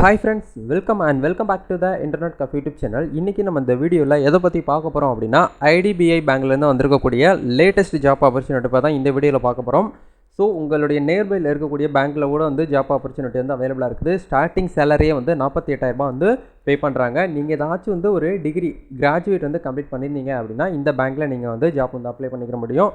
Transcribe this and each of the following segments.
Hi friends, welcome back to the internet cafe YouTube channel. இன்றைக்கி நம்ம இந்த வீடியோவில் எதை பற்றி பார்க்க போகிறோம் அப்படின்னா, ஐடிபிஐ பேங்க்லேருந்து வந்திருக்கக்கூடிய லேட்டஸ்ட் ஜாப் ஆப்பர்ச்சுனிட்டி தான் இந்த வீடியோவில் பார்க்க போகிறோம். ஸோ உங்களுடைய நியர்பையில் இருக்கக்கூடிய பேங்க்கில் கூட வந்து ஜாப் ஆப்பர்ச்சுனிட்டி வந்து அவைலபிளாக இருக்குது. ஸ்டார்டிங் சேலரியே வந்து 48,000 வந்து பே பண்ணுறாங்க. நீங்கள் ஏதாச்சும் வந்து ஒரு டிகிரி கிராஜுவேட் வந்து கம்ப்ளீட் பண்ணியிருந்தீங்க அப்படின்னா இந்த பேங்க்கில் நீங்கள் வந்து ஜாப் வந்து அப்ளை பண்ணிக்கிற முடியும்.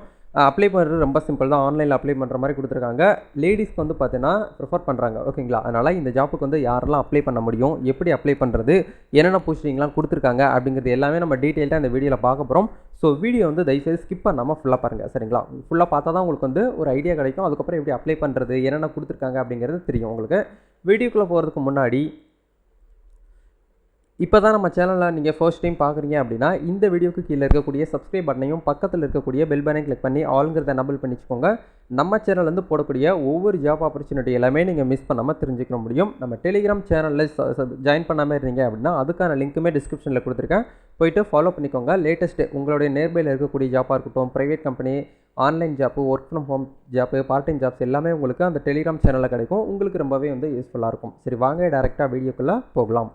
அப்ளை பண்ணுறது ரொம்ப சிம்பிள் தான். ஆன்லைனில் அப்ளை பண்ணுற மாதிரி கொடுத்துருக்காங்க. லேடிஸ்க்கு வந்து பார்த்தீங்கன்னா ப்ரிஃபர் பண்ணுறாங்க, ஓகேங்களா? அதனால் இந்த ஜாப்புக்கு வந்து யாரெல்லாம் அப்ளை பண்ண முடியும், எப்படி அப்ளை பண்ணுறது, என்னென்ன போஸ்டிங்லாம் கொடுத்துருக்காங்க அப்படிங்கிறது எல்லாமே நம்ம டீட்டெயில்டாக இந்த வீடியோவில் பார்க்க போகிறோம். ஸோ வீடியோ வந்து தயவுசெய்து ஸ்கிப் பண்ணாமல் ஃபுல்லாக பாருங்கள், சரிங்களா? ஃபுல்லாக பார்த்தா தான் உங்களுக்கு வந்து ஒரு ஐடியா கிடைக்கும். அதுக்கப்புறம் எப்படி அப்ளை பண்ணுறது, என்னென்ன கொடுத்துருக்காங்க அப்படிங்கிறது தெரியும் உங்களுக்கு. வீடியோக்குள்ளே போகிறதுக்கு முன்னாடி இப்போ தான் நம்ம சேனலில் நீங்கள் ஃபர்ஸ்ட் டைம் பார்க்குறீங்க அப்படின்னா இந்த வீடியோக்கு கீழே இருக்கக்கூடிய சப்ஸ்கிரைப் பட்டனையும் பக்கத்தில் இருக்கக்கூடிய பெல் பட்டனையும் கிளிக் பண்ணி ஆளுங்கிறத எனபிள் பண்ணிச்சுக்கோங்க. நம்ம சேனல் வந்து போடக்கூடிய ஒவ்வொரு ஜாப் ஆப்பர்ச்சுனிட்டி எல்லாமே நீங்கள் மிஸ் பண்ணாமல் தெரிஞ்சுக்க முடியும். நம்ம டெலிகிராம் சேனலில் ஜாயின் பண்ணாமல் இருந்தீங்க அப்படின்னா அதுக்கான லிங்க்குமே டிஸ்கிரிப்ஷனில் கொடுத்துருக்கேன், போய்ட்டு ஃபாலோ பண்ணிக்கோங்க. லேட்டஸ்ட்டு உங்களுடைய நியர்பையில் இருக்கக்கூடிய ஜாப்பாக இருக்கட்டும், private company, online job, work from home job, part time jobs எல்லாமே உங்களுக்கு அந்த டெலிகிராம் சேனலில் கிடைக்கும். உங்களுக்கு ரொம்பவே வந்து யூஸ்ஃபுல்லாக இருக்கும். சரி, வாங்க டேரெக்டாக வீடியோக்குள்ளே போகலாம்.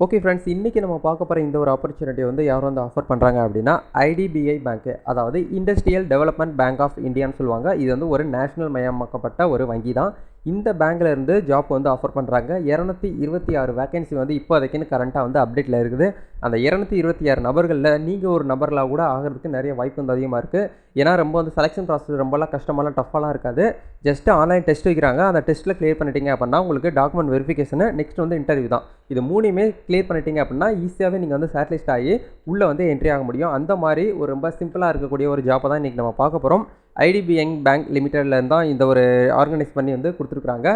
ஓகே ஃப்ரெண்ட்ஸ், இன்றைக்கி நம்ம பார்க்க போகிற இந்த ஒரு ஆப்பர்ச்சுனிட்டி வந்து யார் வந்து ஆஃபர் பண்ணுறாங்க அப்படின்னா ஐடிபிஐ பேங்க்கு, அதாவது இண்டஸ்ட்ரியல் டெவலப்மெண்ட் பேங்க் ஆஃப் இந்தியான்னு சொல்லுவாங்க. இது வந்து ஒரு நேஷனல் மயமாக்கப்பட்ட ஒரு வங்கி தான். இந்த பேங்க்கில் இருந்து ஜாப் வந்து ஆஃபர் பண்ணுறாங்க. 226 வேகன்சி வந்து இப்போதைக்குன்னு கரண்ட்டாக வந்து அப்டேட்டில் இருக்குது. அந்த 226 நபர்களில் நீங்கள் ஒரு நபர்களாக கூட ஆகிறதுக்கு நிறைய வாய்ப்பு வந்து அதிகமாக இருக்குது. ஏன்னா ரொம்ப வந்து செலெக்ஷன் ப்ராசஸ் ரொம்பலாம் கஷ்டமாலாம் டஃப்பாலாம் இருக்காது. ஜஸ்ட்டு ஆன்லைன் டெஸ்ட் வைக்கிறாங்க. அந்த டெஸ்ட்டில் கிளியர் பண்ணிட்டீங்க அப்படின்னா உங்களுக்கு டாக்குமெண்ட் வெரிஃபிகேஷனு, நெக்ஸ்ட் வந்து இன்டர்வியூ தான். இது மூணுமே கிளியர் பண்ணிட்டீங்க அப்படின்னா ஈஸியாகவே நீங்கள் வந்து ஷார்ட்லிஸ்ட் ஆகி உள்ளே வந்து என்ட்ரி ஆக முடியும். அந்த மாதிரி ஒரு ரொம்ப சிம்பிளாக இருக்கக்கூடிய ஒரு ஜாப்பை தான் இன்றைக்கி நம்ம பார்க்க போகிறோம். ஐடிபிஐ பேங்க் லிமிடெட்லேருந்து தான் இந்த ஒரு ஆர்கனைஸ் பண்ணி வந்து கொடுத்துருக்குறாங்க.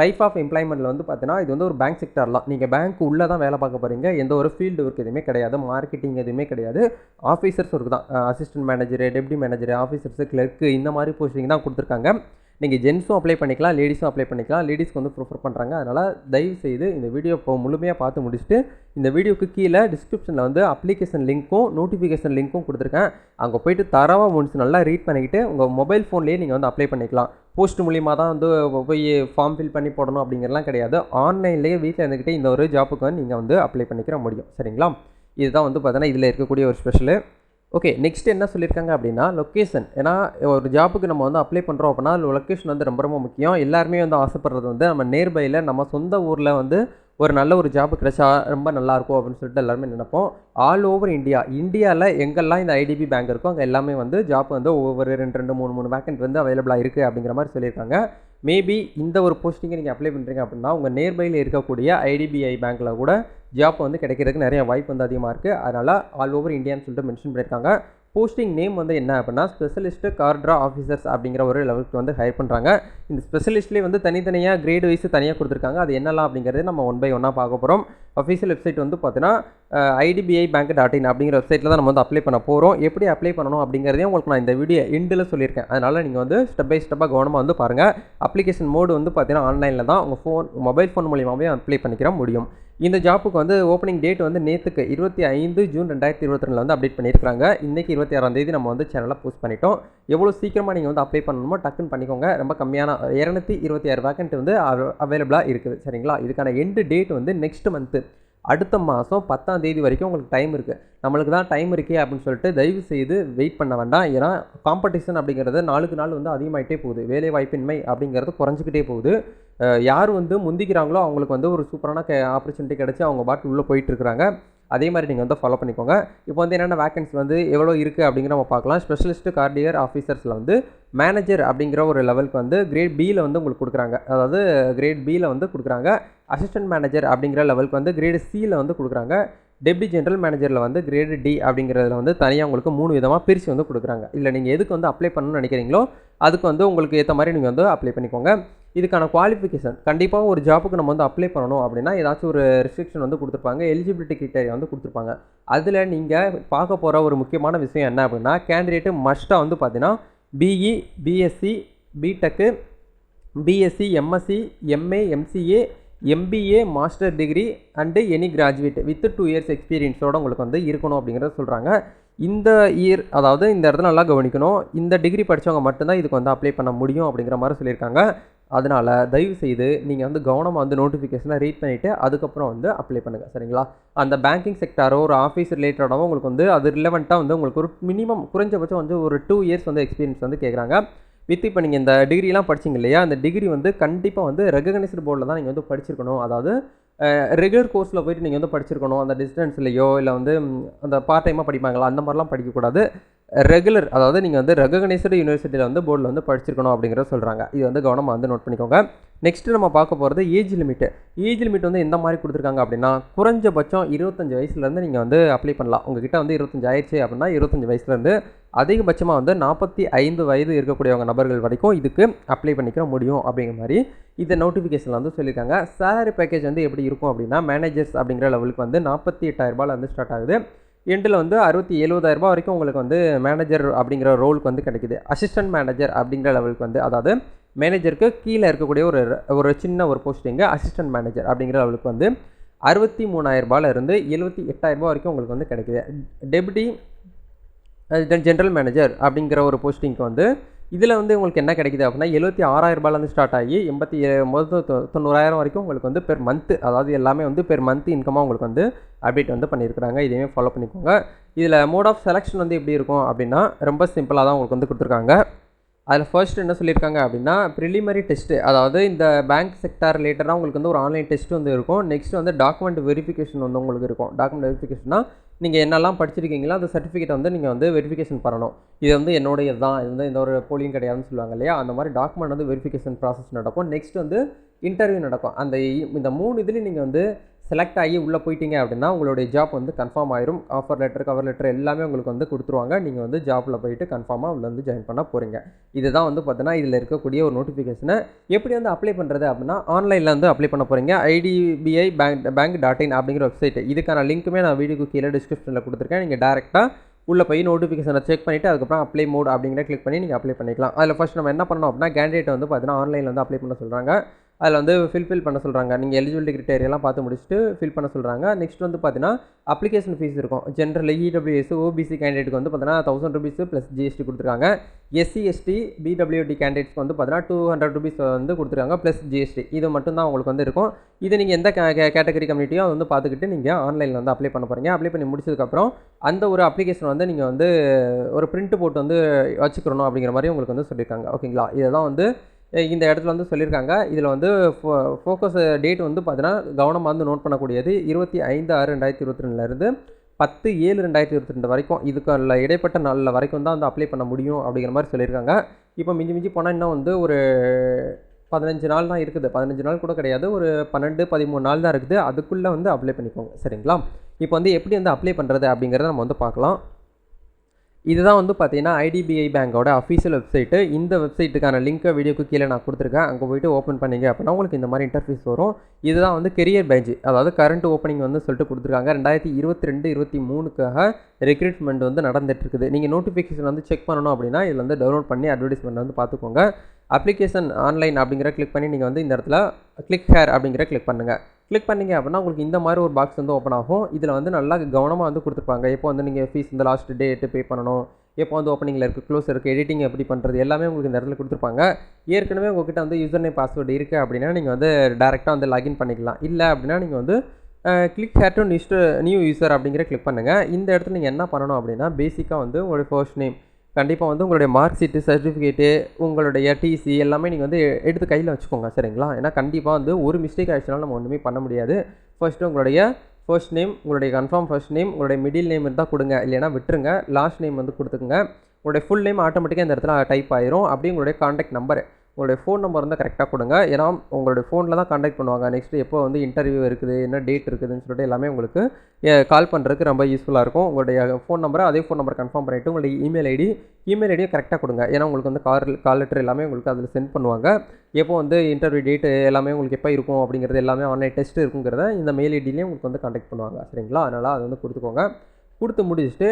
டைப் ஆஃப் எம்ப்ளாய்மெண்ட்டில் வந்து பார்த்தீங்கன்னா இது வந்து ஒரு பேங்க் செக்டர்லாம். நீங்கள் பேங்க் உள்ளே தான் வேலை பார்க்க போகிறீங்க. எந்த ஒரு ஃபீல்டு ஒர்க் எதுவுமே கிடையாது, மார்க்கெட்டிங் எதுவுமே கிடையாது. ஆஃபீஸர்ஸ் ஒர்க் தான். Assistant manager, deputy manager, officers, clerk, இந்த மாதிரி போஸ்டிங் தான் கொடுத்துருக்காங்க. நீங்கள் ஜென்ஸும் அப்ளை பண்ணிக்கலாம், லேடிஸும் அப்ளை பண்ணிக்கலாம். லேடிஸ்க்கு வந்து ப்ரிஃபர் பண்ணுறாங்க. அதனால் தயவு செய்து இந்த வீடியோ இப்போ முழுமையாக பார்த்து முடிச்சுட்டு இந்த வீடியோக்கு கீழே டிஸ்கிரிப்ஷனில் வந்து அப்ளிகேஷன் லிங்க்கும் நோட்டிஃபிகேஷன் லிங்க்கும் கொடுத்துருக்கேன். அங்கே போய்ட்டு தரவாக முடிச்சு நல்லா ரீட் பண்ணிக்கிட்டு உங்கள் மொபைல் ஃபோன்லேயே நீங்கள் வந்து அப்ளை பண்ணிக்கலாம். போஸ்ட் மூலியமாக தான் வந்து போய் ஃபார்ம் ஃபில் பண்ணி போடணும் அப்படிங்கிறலாம் கிடையாது. ஆன்லைன்லேயே வீட்டில் இருந்துக்கிட்டே இந்த ஒரு ஜாப்புக்கு வந்து நீங்கள் வந்து அப்ளை பண்ணிக்கிற முடியும், சரிங்களா? இதுதான் வந்து பார்த்தீங்கன்னா இதில் இருக்கக்கூடிய ஒரு ஸ்பெஷலு. ஓகே, நெக்ஸ்ட் என்ன சொல்லியிருக்காங்க அப்படின்னா லொக்கேஷன். ஏன்னா ஒரு ஜாப்புக்கு நம்ம வந்து அப்ளை பண்ணுறோம் அப்படின்னா லொக்கேஷன் வந்து ரொம்ப ரொம்ப முக்கியம். எல்லாருமே வந்து ஆசைப்படுறது வந்து நம்ம நியர்பையில் நம்ம சொந்த ஊரில் வந்து ஒரு நல்ல ஒரு ஜாப்பு கிடைச்சா ரொம்ப நல்லாயிருக்கும் அப்படின்னு சொல்லிட்டு எல்லாருமே நினைப்போம். ஆல் ஓவர் இந்தியாவில் எங்கெல்லாம் இந்த ஐடிபி பேங்க் இருக்கோ அங்கே எல்லாமே வந்து ஜாப் வந்து ஒவ்வொரு 2 3 வேக்கன்ட் வந்து அவைலபிளாக இருக்குது அப்படிங்கிற மாதிரி சொல்லியிருக்காங்க. மேபி இந்த ஒரு போஸ்டிங்கை நீங்கள் அப்ளை பண்ணுறீங்க அப்படின்னா உங்கள் நியர்பையில் இருக்கக்கூடிய ஐடிபிஐ பேங்க்கில் கூட ஜாப் வந்து கிடைக்கிறதுக்கு நிறைய வாய்ப்பு வந்து அதிகமாக இருக்குது. அதனால் ஆல் ஓவர் இந்தியான்னு சொல்லிட்டு மென்ஷன் பண்ணியிருக்காங்க. போஸ்டிங் நேம் வந்து என்ன அப்படின்னா ஸ்பெஷலிஸ்ட்டு கார்ட்ரா ஆஃபீஸர்ஸ் அப்படிங்கிற ஒரு லெவலுக்கு வந்து ஹையர் பண்ணுறாங்க. இந்த ஸ்பெஷலிஸ்ட்லேயே வந்து தனித்தனியாக கிரேட் வைஸ் தனியாக கொடுத்துருக்காங்க. அது என்னலாம் அப்படிங்கிறது நம்ம 1 by 1 பார்க்க போகிறோம். அஃபீஷியல் வெப்சைட் வந்து பார்த்தீங்கன்னா idbibank.in அப்படிங்கிற வெப்சைட்டில் தான் நம்ம வந்து அப்ளை பண்ண போகிறோம். எப்படி அப்ளை பண்ணணும் அப்படிங்கிறதையும் உங்களுக்கு நான் இந்த வீடியோ எண்டில் சொல்லியிருக்கேன். அதனால் நீங்கள் வந்து ஸ்டெப் பை ஸ்டெப்பாக கவனமாக வந்து பாருங்கள். அப்ளிகேஷன் மோடு வந்து பார்த்தீங்கன்னா ஆன்லைனில் தான் உங்கள் மொபைல் ஃபோன் மூலியமாகவே அப்ளை பண்ணிக்கிற முடியும். இந்த ஜாப்புக்கு வந்து ஓப்பனிங் டேட் வந்து நேற்றுக்கு 25 ஜூன் 2022 வந்து அப்டேட் பண்ணியிருக்காங்க. இன்றைக்கி 26ஆம் தேதி நம்ம வந்து சேனலில் போஸ்ட் பண்ணிட்டோம். எவ்வளோ சீக்கிரமாக நீங்கள் வந்து அப்ளை பண்ணணுமோ டக்குன்னு பண்ணிக்கோங்க. ரொம்ப கம்மியான 226 வேக்கன்ட் வந்து அவைலபிளாக இருக்குது, சரிங்களா? இதுக்கான எண்டு டேட் வந்து நெக்ஸ்ட் மந்த்து, அடுத்த மாதம் 10ஆம் தேதி வரைக்கும் உங்களுக்கு டைம் இருக்குது. நம்மளுக்கு தான் டைம் இருக்கே அப்படின்னு சொல்லிட்டு தயவு செய்து வெயிட் பண்ண வேண்டாம். ஏன்னா காம்படிஷன் அப்படிங்கிறது நாளுக்கு நாள் வந்து அதிகமாகிட்டே போகுது. வேலை வாய்ப்பின்மை அப்படிங்கிறது குறைஞ்சிக்கிட்டே போகுது. யார் வந்து முந்திக்கிறாங்களோ அவங்களுக்கு வந்து ஒரு சூப்பரான ஆப்பர்ச்சுனிட்டி கிடச்சி அவங்க பாட்டு உள்ளே போயிட்டுருக்குறாங்க. அதே மாதிரி நீங்கள் வந்து ஃபாலோ பண்ணிக்கோங்க. இப்போ வந்து என்னென்ன வேக்கன்சி வந்து எவ்வளோ இருக்குது அப்படிங்கிற நம்ம பார்க்கலாம். ஸ்பெஷலிஸ்ட்டு கார்டியர் ஆஃபீஸர்ஸில் வந்து மேனேஜர் அப்படிங்கிற ஒரு லெவலுக்கு வந்து கிரேட் பியில் வந்து உங்களுக்கு கொடுக்குறாங்க. அதாவது கிரேட் பியில் வந்து கொடுக்குறாங்க. அசிஸ்டன்ட் மேனேஜர் அப்படிங்கிற லெவலுக்கு வந்து கிரேடு சியில் வந்து கொடுக்குறாங்க. டெப்டி ஜென்ரல் மேனேஜரில் வந்து கிரேடு டி அப்படிங்கிறதுல வந்து தனியாக உங்களுக்கு 3 விதமாக பிரித்து வந்து கொடுக்குறாங்க. இல்லை நீங்கள் எதுக்கு வந்து அப்ளை பண்ணணும்னு நினைக்கிறீங்களோ அதுக்கு வந்து உங்களுக்கு ஏற்ற மாதிரி நீங்கள் வந்து அப்ளை பண்ணிக்கோங்க. இதுக்கான குவாலிஃபிகேஷன் கண்டிப்பாக ஒரு ஜாப்புக்கு நம்ம வந்து அப்ளை பண்ணணும் அப்படின்னா ஏதாச்சும் ஒரு ரெஸ்ட்ரிக்ஷன் வந்து கொடுத்துருப்பாங்க, எலிஜிபிலிட்டி கிரைட்டீரியா வந்து கொடுத்துருப்பாங்க. அதில் நீங்கள் பார்க்க போகிற ஒரு முக்கியமான விஷயம் என்ன அப்படின்னா கேண்டிடேட்டு மஸ்ட்டாக வந்து பார்த்தீங்கன்னா BE, BSc, BTech, BSc, MSc, MA, MCA, MBA master degree and any graduate with 2 years எக்ஸ்பீரியன்ஸோடு உங்களுக்கு வந்து இருக்கணும் அப்படிங்கிறத சொல்கிறாங்க. இந்த இயர், அதாவது இந்த இடத்துல நல்லா கவனிக்கணும், இந்த டிகிரி படித்தவங்க மட்டும்தான் இதுக்கு வந்து அப்ளை பண்ண முடியும் அப்படிங்கிற மாதிரி சொல்லியிருக்காங்க. அதனால் தயவுசெய்து நீங்கள் வந்து கவனமாக வந்து நோட்டிஃபிகேஷனை ரீட் பண்ணிவிட்டு அதுக்கப்புறம் வந்து அப்ளை பண்ணுங்கள். சரிங்களா? அந்த பேங்கிங் செக்டாரோ ஒரு ஆஃபீஸ் ரிலேட்டடாகவும் உங்களுக்கு வந்து அது ரிலவெண்ட்டாக வந்து உங்களுக்கு ஒரு மினிமம் குறைஞ்சபட்சம் வந்து ஒரு 2 இயர்ஸ் வந்து எக்ஸ்பீரியன்ஸ் வந்து கேட்குறாங்க. இப்போ நீங்கள் இந்த டிகிரிலாம் படிச்சிங்க இல்லையா, அந்த டிகிரி வந்து கண்டிப்பாக வந்து ரெகக்னைஸ்டு போர்டில் தான் நீங்கள் வந்து படிச்சிருக்கணும். அதாவது ரெகுலர் கோர்ஸில் போயிட்டு நீங்கள் வந்து படிச்சிருக்கணும். அந்த டிஸ்டன்ஸ்லையோ இல்லை வந்து அந்த பார்ட் டைமாக படிப்பாங்களா அந்த மாதிரிலாம் படிக்கக்கூடாது. ரெகுலர் அதாவது நீங்கள் வந்து ரெகக்னைஸ்டு யூனிவர்சிட்டியில் வந்து போர்டில் வந்து படிச்சிருக்கணும் அப்படிங்கிறத சொல்கிறாங்க. இது வந்து கவனமாக வந்து நோட் பண்ணிக்கோங்க. நெக்ஸ்ட்டு நம்ம பார்க்க போகிறது ஏஜ் லிமிட்டு. ஏஜ் லிமிட் வந்து எந்த மாதிரி கொடுத்துருக்காங்க அப்படின்னா, குறைஞ்சபட்சம் 25 வயசுலேருந்து நீங்கள் வந்து அப்ளை பண்ணலாம். உங்ககிட்ட வந்து 25 ஆயிடுச்சு அப்படின்னா 25 வயசுலேருந்து அதிகபட்சமாக வந்து 45 வயது இருக்கக்கூடியவங்க நபர்கள் வரைக்கும் இதுக்கு அப்ளை பண்ணிக்க முடியும் அப்படிங்கிற மாதிரி இந்த நோட்டிஃபிகேஷனில் வந்து சொல்லியிருக்காங்க. சேலரி பேக்கேஜ் வந்து எப்படி இருக்கும் அப்படின்னா, மேனேஜர்ஸ் அப்படிங்கிற லெவலுக்கு வந்து 48,000 வந்து ஸ்டார்ட் ஆகுது. எண்டில் வந்து 60,000-70,000 வரைக்கும் உங்களுக்கு வந்து மேனேஜர் அப்படிங்கிற ரோலுக்கு வந்து கிடைக்குது. அசிஸ்டன்ட் மேனேஜர் அப்படிங்கிற லெவலுக்கு வந்து அதாவது மேனேஜருக்கு கீழே இருக்கக்கூடிய ஒரு சின்ன ஒரு போஸ்டிங்கு அசிஸ்டன்ட் மேனேஜர் அப்படிங்கிற லெவலுக்கு வந்து 63,000 இருந்து 78,000 வரைக்கும் உங்களுக்கு வந்து கிடைக்குது. டெப்யூட்டி ஜென்ரல் மேனேஜர் அப்படிங்கிற ஒரு போஸ்டிங்க்கு வந்து இதில் வந்து உங்களுக்கு என்ன கிடைக்குது அப்படின்னா 76,000 ஸ்டார்ட் ஆகி 90,000 வரைக்கும் உங்களுக்கு வந்து பெர் மந்த்து, அதாவது எல்லாமே வந்து பெர் மந்த் இன்கமாக உங்களுக்கு வந்து அப்டேட் வந்து பண்ணியிருக்கிறாங்க. இதையுமே ஃபாலோ பண்ணிக்கோங்க. இதில் மோட் ஆஃப் செலெக்ஷன் வந்து எப்படி இருக்கும் அப்படின்னா ரொம்ப சிம்பிளாக தான் உங்களுக்கு வந்து கொடுத்துருக்காங்க. அதில் ஃபர்ஸ்ட் என்ன சொல்லியிருக்காங்க அப்படின்னா ப்ரிலிமரி டெஸ்ட்டு, அதாவது இந்த பேங்க் செக்டார் ரிலேட்டடாக உங்களுக்கு வந்து ஒரு ஆன்லைன் டெஸ்ட் வந்து இருக்கும். நெக்ஸ்ட் வந்து டாக்குமெண்ட் வெரிஃபிகேஷன் வந்து உங்களுக்கு இருக்கும். டாக்குமெண்ட் வெரிஃபிகேஷன்னா நீங்கள் என்னெல்லாம் படிச்சிருக்கீங்களோ அந்த சர்டிஃபிகேட் வந்து நீங்கள் வந்து வெரிஃபிகேஷன் பண்ணணும். இது வந்து என்னுடையது தான், இது வந்து எந்த ஒரு போலியும் கிடையாதுன்னு சொல்லுவாங்க இல்லையா, அந்த மாதிரி டாக்குமெண்ட் வந்து வெரிஃபிகேஷன் ப்ராசஸ் நடக்கும். நெக்ஸ்ட் வந்து இன்டர்வியூ நடக்கும். இந்த 3 இதுலேயும் நீங்கள் வந்து செலக்ட் ஆகி உள்ளே போயிட்டீங்க அப்படின்னா உங்களுடைய ஜாப் வந்து கன்ஃபார்ம் ஆயிரும். ஆஃபர் லெட்டர், கவர் லெட்டர் எல்லாமே உங்களுக்கு வந்து கொடுத்துருவாங்க. நீங்கள் வந்து ஜாப்பில் போயிட்டு கன்ஃபார்மாக உள்ள வந்து ஜாயின் பண்ண போகிறீங்க. இதுதான் வந்து பார்த்தீங்கன்னா இதில் இருக்கக்கூடிய ஒரு நோட்டிஃபிகேஷனை எப்படி வந்து அப்ளை பண்ணுறது அப்படின்னா ஆன்லைனில் வந்து அப்ளை பண்ண போகிறீங்க. IDBI bank.in அப்படிங்கிற வெப்சைட், இதுக்கான லிங்க்குமே நான் வீடியோக்கு கீழே டிஸ்கிரிப்ஷனில் கொடுத்துருக்கேன். நீங்கள் டேரெக்டாக உள்ளே போய் நோட்டிஃபிகேஷனை செக் பண்ணிவிட்டு அதுக்கப்புறம் அப்ளை மோட் அப்படிங்கிற கிளிக் பண்ணி நீங்கள் அப்ளை பண்ணிக்கலாம். அதில் ஃபஸ்ட் நம்ம என்ன பண்ணணும் அப்படின்னா கேண்டிடேட் வந்து பார்த்தீங்கன்னா ஆன்லைனில் வந்து அப்ளை பண்ண சொல்கிறாங்க. அதில் வந்து ஃபில் பண்ண சொல்கிறாங்க. நீங்கள் எலிஜிபிலிட்டி கிரிட்டேரியெல்லாம் பார்த்து முடிச்சுட்டு ஃபில் பண்ண சொல்கிறாங்க. நெக்ஸ்ட் வந்து பார்த்தீங்கன்னா அப்ளிகேஷன் ஃபீஸ் இருக்கும். ஜென்ரல் EWS OBC கேண்டிடேட்டுக்கு வந்து பார்த்தீங்கன்னா ₹1,000 ப்ளஸ் GST கொடுத்துருக்காங்க. SC ST BWD கேண்டிடேட்ஸ்க்கு வந்து பார்த்தீங்கன்னா ₹200 வந்து கொடுத்துருக்காங்க ப்ளஸ் GST. இது மட்டும்தான் உங்களுக்கு வந்து இருக்கும். இது நீங்கள் எந்த கேட்டகரி கம்யூனிட்டியோ அதை வந்து பார்த்துக்கிட்டு நீங்கள் ஆன்லைனில் வந்து அப்ளை பண்ண போகிறீங்க. அப்ளை பண்ணி முடிச்சதுக்கப்புறம் அந்த ஒரு அப்ளிகேஷன் வந்து நீங்கள் வந்து ஒரு பிரிண்ட் போட்டு வந்து வச்சுக்கிறணும் அப்படிங்கிற மாதிரி உங்களுக்கு வந்து சொல்லியிருக்காங்க. ஓகேங்களா? இதை தான் வந்து இந்த இடத்துல வந்து சொல்லியிருக்காங்க. இதில் வந்து ஃபோக்கஸ் டேட் வந்து பார்த்தீங்கன்னா கவனமாக வந்து நோட் பண்ணக்கூடியது 25/6/2022 10/7/2022 வரைக்கும். இதுக்கு இடைப்பட்ட நாளில் வரைக்கும் தான் வந்து அப்ளை பண்ண முடியும் அப்படிங்கிற மாதிரி சொல்லியிருக்காங்க. இப்போ மிஞ்சி போனால் இன்னும் வந்து ஒரு 15 நாள் தான் இருக்குது. 15 நாள் கூட கிடையாது, ஒரு 12-13 நாள் தான் இருக்குது. அதுக்குள்ளே வந்து அப்ளை பண்ணிக்கோங்க. சரிங்களா? இப்போ வந்து எப்படி வந்து அப்ளை பண்ணுறது அப்படிங்கிறத நம்ம வந்து பார்க்கலாம். இதுதான் வந்து பார்த்தீங்கன்னா IDBI பேங்கோட அஃபீஷியல் வெப்சைட்டு. இந்த வெப்சைட்டுக்கான லிங்க்கை வீடியோக்கு கீழே நான் கொடுத்துருக்கேன். அங்கே போய்ட்டு ஓப்பன் பண்ணிங்க அப்படின்னா உங்களுக்கு இந்த மாதிரி இன்டர்ஃபேஸ் வரும். இதுதான் வந்து கெரியர் பேட்ச், அதாவது கரண்ட் ஓப்பனிங் வந்து சொல்லிட்டு கொடுத்துருக்காங்க. 2022-23க்காக ரெக்ரூட்மெண்ட் வந்து நடந்துகிட்ருக்குது. நீங்கள் நோட்டிஃபிகேஷன் வந்து செக் பண்ணணும் அப்படின்னா இதில் வந்து டவுன்லோட் பண்ணி அட்வர்டைஸ்மெண்ட் வந்து பார்த்துக்கோங்க. அப்ளிகேஷன் ஆன்லைன் அப்படிங்கிற கிளிக் பண்ணி நீங்கள் வந்து இந்த இடத்துல கிளிக் ஹேர் அப்படிங்கிற கிளிக் பண்ணுங்கள். கிளிக் பண்ணிங்க அப்படின்னா உங்களுக்கு இந்த மாதிரி ஒரு பாக்ஸ் வந்து ஓப்பன் ஆகும். இதில் வந்து நல்லா கவனமாக வந்து கொடுத்துருப்பாங்க. எப்போ வந்து நீங்கள் ஃபீஸ் இந்த லாஸ்ட் டேட்டு பே பண்ணணும், எப்போ வந்து ஓப்பனிங்கில் இருக்குது, க்ளோஸ் இருக்குது, எடிட்டிங் எப்படி பண்ணுறது எல்லாமே உங்களுக்கு இந்த இடத்துல கொடுத்துருப்பாங்க. ஏற்கனவே உங்கள்கிட்ட வந்து யூசர் நேம் பாஸ்வேர்டு இருக்குது அப்படின்னா நீங்கள் வந்து டேரெக்டாக வந்து லாகின் பண்ணிக்கலாம். இல்லை அப்படின்னா நீங்கள் வந்து click hair to new user அப்படிங்கிற கிளிக் பண்ணுங்கள். இந்த இடத்துல நீங்கள் என்ன பண்ணணும் அப்படின்னா பேசிக்காக வந்து உங்களுடைய ஃபர்ஸ்ட் நேம், கண்டிப்பாக வந்து உங்களுடைய மார்க் ஷீட்டு, சர்டிஃபிகேட்டு, உங்களுடைய டிசி எல்லாமே நீங்கள் வந்து எடுத்து கையில் வச்சுக்கோங்க. சரிங்களா? ஏன்னா கண்டிப்பாக வந்து ஒரு மிஸ்டேக் ஆகிடுச்சுனாலும் நம்ம ஒன்றுமே பண்ண முடியாது. ஃபர்ஸ்ட்டு உங்களுடைய ஃபர்ஸ்ட் நேம், உங்களுடைய கன்ஃபார்ம் ஃபர்ஸ்ட் நேம், உங்களுடைய மிடில் நேம் இருந்தால் கொடுங்க, இல்லைனா விட்டுருங்க. லாஸ்ட் நேம் வந்து கொடுத்துக்குங்க. உங்களுடைய ஃபுல் நேம் ஆட்டோமேட்டிக்காக இந்த இடத்துல டைப் ஆயிரும். அப்படியே உங்களுடைய கான்டாக்ட் நம்பர், உங்களுடைய ஃபோன் நம்பர் வந்து கரெக்டாக கொடுங்க. ஏன்னா உங்களுடைய ஃபோனில் தான் கான்டாக்ட் பண்ணுவாங்க. நெக்ஸ்ட்டு எப்போ வந்து இன்டர்வியூ இருக்குது, என்ன டேட் இருக்குதுன்னு சொல்லிட்டு எல்லாமே உங்களுக்கு கால் பண்ணுறதுக்கு ரொம்ப யூஸ்ஃபுல்லாக இருக்கும். உங்களுடைய ஃபோன் நம்பரை அதே ஃபோன் நம்பர் கன்ஃபார்ம் பண்ணிவிட்டு உங்களுடைய இமெயில் ஐடியை கரெக்டாக கொடுங்க. ஏன்னா உங்களுக்கு வந்து கால் லெட்டர் எல்லாமே உங்களுக்கு அதில் சென்ட் பண்ணுவாங்க. எப்போ வந்து இன்டர்வியூ டேட்டு எல்லாமே உங்களுக்கு எப்போ இருக்கும் அப்படிங்கிறது எல்லாமே ஆன்லைன் டெஸ்ட் இருக்குங்கிறத இந்த மெயில் ஐடியிலேயே உங்களுக்கு வந்து கான்டாக்ட் பண்ணுவாங்க. சரிங்களா? அதனால் அதை வந்து கொடுத்துக்கோங்க. கொடுத்து முடிச்சுட்டு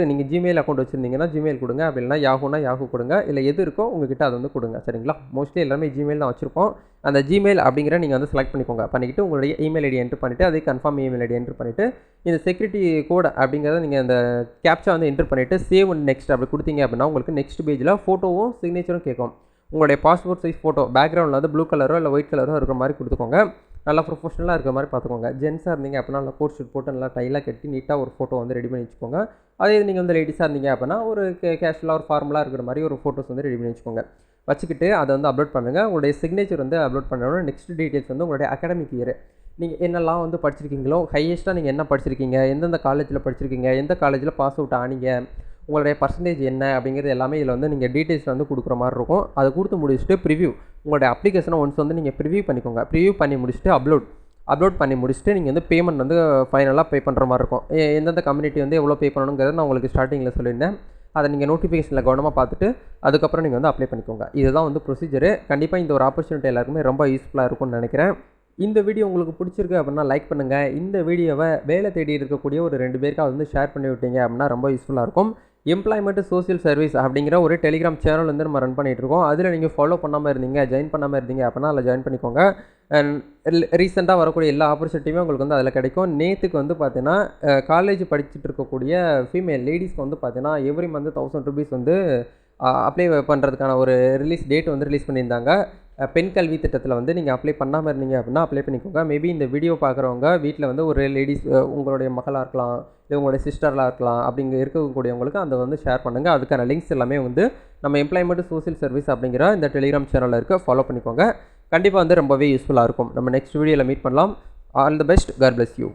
நீங்கள் ஜிமெயில் அக்கௌண்ட் வச்சுருந்தீங்கன்னா ஜிமெயில் கொடுங்க. அப்படி இல்லைனா யாஹூ கொடுங்க. இல்லை எது இருக்கோ உங்ககிட்ட அதை வந்து கொடுங்க. சரிங்களா? மோஸ்ட்லி எல்லாமே ஜிமெயில் தான் வச்சுருப்போம். அந்த ஜிமெயில் அப்படிங்கிற நீங்கள் வந்து செலக்ட் பண்ணிக்கிட்டு உங்களுடைய இமெயில் ஐடி என்ட்ரு பண்ணிவிட்டு அதே கன்ஃபார்ம் இமெயில் ஐடி என்ட்ரு பண்ணிவிட்டு இந்த செக்யூரிட்டி கோட் அப்படிங்கிறத நீங்கள் அந்த கேப்ச்சா வந்து என்ட்ரு பண்ணிவிட்டு சேவ் அண்ட் நெக்ஸ்ட் அப்படி கொடுத்தீங்க அப்படின்னா உங்களுக்கு நெக்ஸ்ட் பேஜில் ஃபோட்டோவும் சிக்னேச்சரும் கேட்கும். உங்களுடைய பாஸ்போர்ட் சைஸ் ஃபோட்டோ பேக்ரவுண்டில் வந்து ப்ளூ கலரோ இல்லை ஒயிட் கலரோ இருக்கிற மாதிரி கொடுத்துக்கோங்க. நல்லா ப்ரொஃபஷனலாக இருக்கிற மாதிரி பார்த்துக்கோங்க. ஜென்ஸாக இருந்தீங்க அப்படின்னா நல்லா கோட் ஷூட் போட்டு நல்லா டைலாக கட்டி நீட்டாக ஒரு ஃபோட்டோ வந்து ரெடி பண்ணி வச்சுக்கோங்க. அதே நீங்கள் வந்து லேடிஸாக இருந்தீங்க அப்படின்னா ஒரு கேஷுவலாக ஒரு ஃபார்மலாக இருக்கிற மாதிரி ஒரு ஃபோட்டோஸ் வந்து ரெடி பண்ணி வச்சுக்கோங்க. வச்சுக்கிட்டு அதை வந்து அப்லோட் பண்ணுங்கள். உங்களுடைய சிக்னேச்சர் வந்து அப்லோட் பண்ணணும். நெக்ஸ்ட் டீட்டெயில்ஸ் வந்து உங்களுடைய அகாடமிக் இயர், நீங்கள் என்னெல்லாம் வந்து படிச்சிருக்கீங்களோ, ஹையஸ்ட்டாக நீங்கள் என்ன படிச்சிருக்கீங்க, எந்தெந்த காலேஜில் படிச்சிருக்கீங்க, எந்த காலேஜில் பாஸ் அவுட் ஆனீங்க, உங்களுடைய பர்சன்டேஜ் என்ன அப்படிங்கிறது எல்லாமே இதில் வந்து நீங்கள் டீட்டெயில்ஸ் வந்து கொடுக்குற மாதிரி இருக்கும். அதை கொடுத்து முடிச்சுட்டு ப்ரிவ்யூ, உங்களுடைய அப்ளிகேஷனை ஒன்ஸ் வந்து நீங்கள் ப்ரிவ்யூ பண்ணிக்கோங்க. ப்ரிவ்யூ பண்ணி முடிச்சுட்டு அப்லோட் பண்ணி முடிச்சுட்டு நீங்கள் வந்து பேமெண்ட் வந்து ஃபைனலாக பே பண்ணுற மாதிரி இருக்கும். எந்தெந்த கம்யூனிட்டி வந்து எவ்வளோ பே பண்ணணுங்கிறத நான் உங்களுக்கு ஸ்டார்டிங்கில் சொல்லியிருந்தேன். அதை நீங்கள் நோட்டிஃபிகேஷனில் கவனமாக பார்த்துட்டு அதுக்கப்புறம் நீங்கள் வந்து அப்ளை பண்ணிக்கோங்க. இதுதான் வந்து ப்ரொசீஜரு. கண்டிப்பாக இந்த ஒரு ஆப்பர்ச்சுனிட்டி எல்லாருக்குமே ரொம்ப யூஸ்ஃபுல்லாக இருக்கும்னு நினைக்கிறேன். இந்த வீடியோ உங்களுக்கு பிடிச்சிருக்கு அப்படின்னா லைக் பண்ணுங்கள். இந்த வீடியோவை வேலை தேடி இருக்கக்கூடிய ஒரு 2 பேருக்காக வந்து ஷேர் பண்ணி விட்டீங்க அப்படின்னா ரொம்ப யூஸ்ஃபுல்லாக இருக்கும். எம்ப்ளாய்மெண்ட் சோசியல் சர்வீஸ் அப்படிங்கிற ஒரு டெலிகிராம் சேனல் வந்து நம்ம ரன் பண்ணிகிட்ருக்கோம். அதில் நீங்கள் ஃபாலோ பண்ணாமல் இருந்தீங்க, ஜாயின் பண்ணாமல் இருந்தீங்க அப்படின்னா அதில் ஜாயின் பண்ணிக்கோங்க. ரீசெண்டாக வரக்கூடிய எல்லா ஆப்பர்ச்சுனிட்டியுமே உங்களுக்கு வந்து அதில் கிடைக்கும். நேற்றுக்கு வந்து பார்த்தீங்கன்னா காலேஜ் படிச்சுட்டு இருக்கக்கூடிய ஃபீமேல் லேடிஸ்க்கு வந்து பார்த்தீங்கன்னா எவ்ரி மந்த் 1000 rupees வந்து அப்ளை பண்ணுறதுக்கான ஒரு டேட் வந்து ரிலீஸ் பண்ணியிருந்தாங்க. பெண் கல்வி திட்டத்தில் வந்து நீங்கள் அப்ளை பண்ணாமல் இருந்தீங்க அப்படின்னா அப்ளை பண்ணிக்கோங்க. மேபி இந்த வீடியோ பார்க்குறவங்க வீட்டில் வந்து ஒரு லேடிஸ், உங்களுடைய மகளாக இருக்கலாம், இல்லை உங்களுடைய சிஸ்டர்லாம் இருக்கலாம், அப்படிங்க இருக்கக்கூடியவங்களுக்கு அதை வந்து ஷேர் பண்ணுங்கள். அதுக்கான லிங்க்ஸ் எல்லாமே வந்து நம்ம எம்ப்ளாய்மெண்ட் சோசியல் சர்வீஸ் அப்படிங்கிற இந்த டெலிகிராம் சேனலில் இருக்க ஃபாலோ பண்ணிக்கோங்க. கண்டிப்பாக வந்து ரொம்பவே யூஸ்ஃபுல்லாக இருக்கும். நம்ம நெக்ஸ்ட் வீடியோவில் மீட் பண்ணலாம். All the best. God bless you.